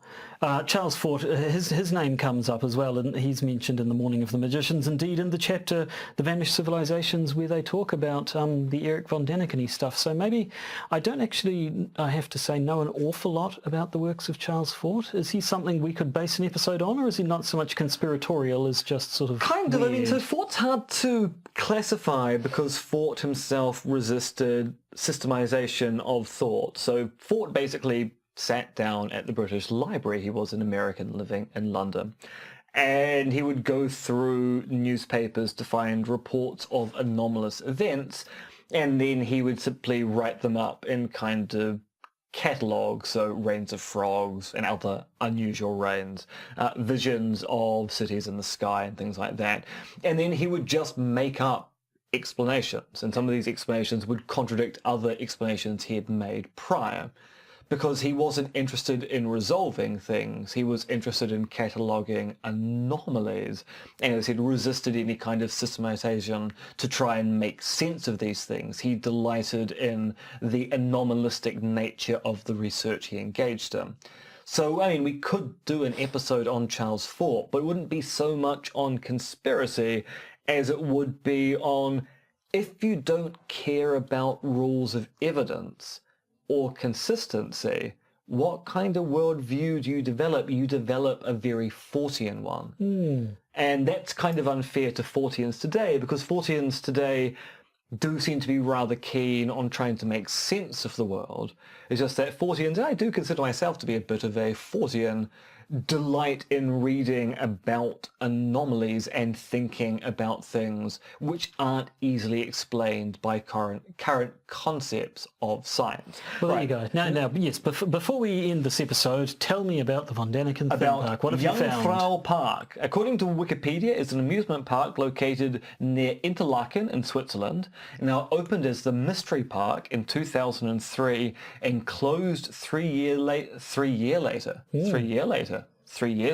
Charles Fort, his name comes up as well, and he's mentioned in The Morning of the Magicians, indeed in the chapter The Vanished Civilizations, where they talk about the Erich von Daniken stuff. So maybe I don't actually, I have to say, know an awful lot about the works of Charles Fort. Is he something we could base an episode on, or is he not so much conspiratorial as just sort of Kind of. I mean, so weird? Fort's hard to classify because Fort himself resisted systemization of thought. So Fort basically sat down at the British Library. He was an American living in London. And he would go through newspapers to find reports of anomalous events, and then he would simply write them up in kind of catalogues, so rains of frogs and other unusual rains, visions of cities in the sky and things like that. And then he would just make up explanations, and some of these explanations would contradict other explanations he had made prior. Because he wasn't interested in resolving things, he was interested in cataloguing anomalies, and as he'd resisted any kind of systematization to try and make sense of these things, he delighted in the anomalistic nature of the research he engaged in. So, I mean, we could do an episode on Charles Fort, but it wouldn't be so much on conspiracy as it would be on, if you don't care about rules of evidence or consistency, what kind of worldview do you develop? You develop a very Fortean one. And that's kind of unfair to Forteans today, because Forteans today do seem to be rather keen on trying to make sense of the world. It's just that Forteans, and I do consider myself to be a bit of a Fortean, delight in reading about anomalies and thinking about things which aren't easily explained by current concepts of science. Well, there you go. Now, yes, before we end this episode, tell me about the Von Daniken theme park. What have you found? Jungfrau Park, according to Wikipedia, is an amusement park located near Interlaken in Switzerland. Now opened as the Mystery Park in 2003 and closed 3 years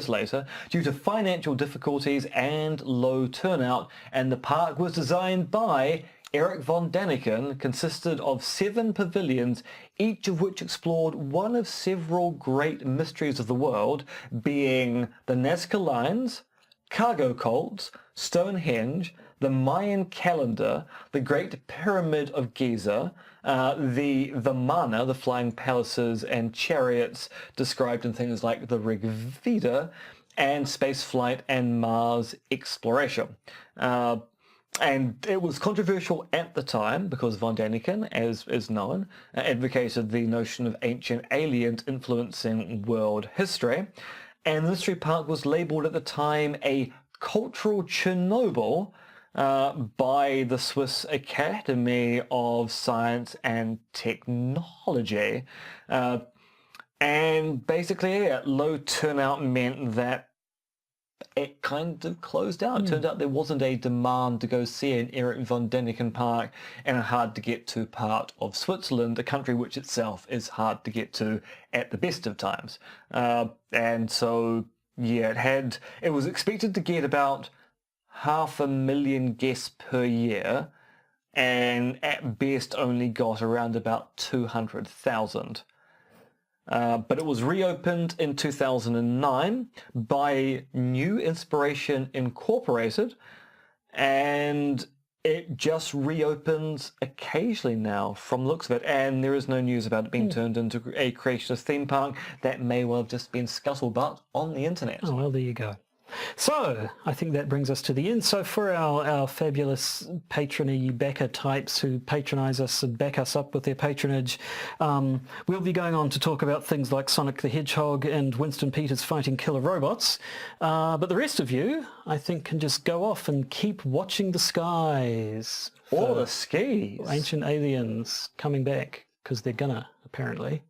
later due to financial difficulties and low turnout, and the park was designed by Erich von Daniken, consisted of 7 pavilions, each of which explored one of several great mysteries of the world, being the Nazca Lines, cargo cults, Stonehenge, the Mayan calendar, the Great Pyramid of Giza, the Vimana, the flying palaces and chariots described in things like the Rig Veda, and spaceflight and Mars exploration. And it was controversial at the time because von Daniken, as is known, advocated the notion of ancient aliens influencing world history. And the Mystery Park was labelled at the time a cultural Chernobyl by the Swiss Academy of Science and Technology. And basically, low turnout meant that it kind of closed out. It turned out there wasn't a demand to go see an Erich von Daniken park in a hard-to-get-to part of Switzerland, a country which itself is hard to get to at the best of times. And so, yeah, it was expected to get about 500,000 guests per year, and at best only got around about 200,000. But it was reopened in 2009 by New Inspiration Incorporated, and it just reopens occasionally now from the looks of it, and there is no news about it being turned into a creationist theme park. That may well have just been scuttlebutt on the internet. Oh, well, there you go. So, I think that brings us to the end. So for our fabulous patrony backer types who patronise us and back us up with their patronage, we'll be going on to talk about things like Sonic the Hedgehog and Winston Peters fighting killer robots. But the rest of you, I think, can just go off and keep watching the skies. Or the skis. Ancient aliens coming back, because they're gonna, apparently.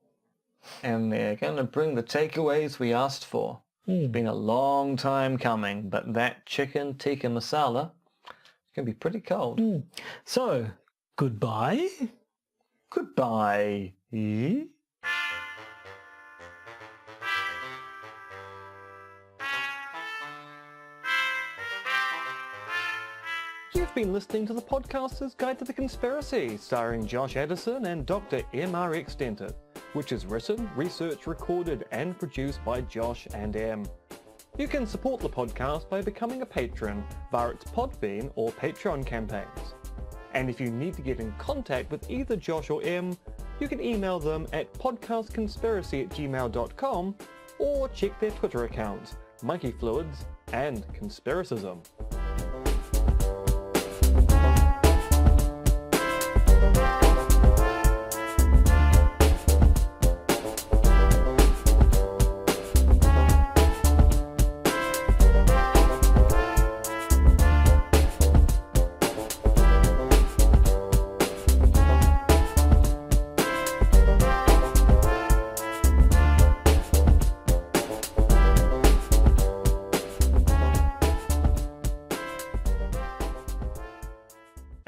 And they're going to bring the takeaways we asked for. It's been a long time coming, but that chicken tikka masala can be pretty cold. So, goodbye. Goodbye. You've been listening to the Podcaster's Guide to the Conspiracy, starring Josh Addison and Dr. MRX Dentith, which is written, researched, recorded and produced by Josh and M. You can support the podcast by becoming a patron via its Podbean or Patreon campaigns. And if you need to get in contact with either Josh or M, you can email them at podcastconspiracy@gmail.com or check their Twitter accounts, monkeyfluids and Conspiracism.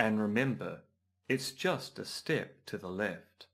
And remember, it's just a step to the left.